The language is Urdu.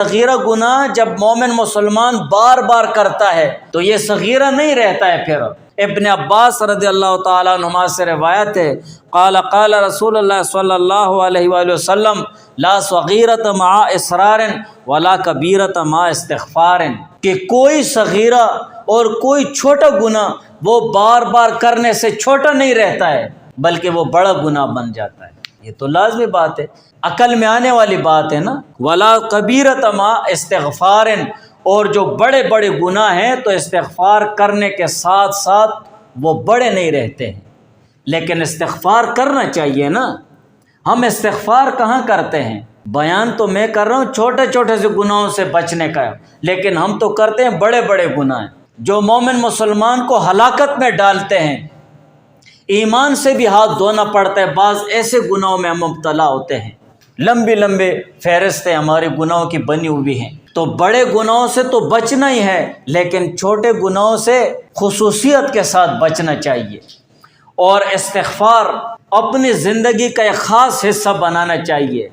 صغیرہ گناہ جب مومن مسلمان بار بار کرتا ہے تو یہ صغیرہ نہیں رہتا ہے. پھر ابن عباس رضی اللہ تعالیٰ عنہما سے روایت ہے، قال قال رسول اللہ صلی اللہ علیہ وآلہ وسلم لا صغیرۃ مع اصرار ولا کبیرۃ مع استغفار، کہ کوئی صغیرہ اور کوئی چھوٹا گناہ وہ بار بار کرنے سے چھوٹا نہیں رہتا ہے بلکہ وہ بڑا گناہ بن جاتا ہے. یہ تو لازمی بات ہے، عقل میں آنے والی بات ہے نا. ولا کبیرۃ مع استغفار، اور جو بڑے بڑے گناہ ہیں تو استغفار کرنے کے ساتھ ساتھ وہ بڑے نہیں رہتے ہیں، لیکن استغفار کرنا چاہیے نا. ہم استغفار کہاں کرتے ہیں؟ بیان تو میں کر رہا ہوں چھوٹے چھوٹے سے گناہوں سے بچنے کا، لیکن ہم تو کرتے ہیں بڑے بڑے گناہ جو مومن مسلمان کو ہلاکت میں ڈالتے ہیں. ایمان سے بھی ہاتھ دھونا پڑتا ہے، بعض ایسے گناہوں میں ہم مبتلا ہوتے ہیں. لمبی لمبے فہرستیں ہمارے گناہوں کی بنی ہوئی ہیں. تو بڑے گناہوں سے تو بچنا ہی ہے، لیکن چھوٹے گناہوں سے خصوصیت کے ساتھ بچنا چاہیے. اور استغفار اپنی زندگی کا ایک خاص حصہ بنانا چاہیے.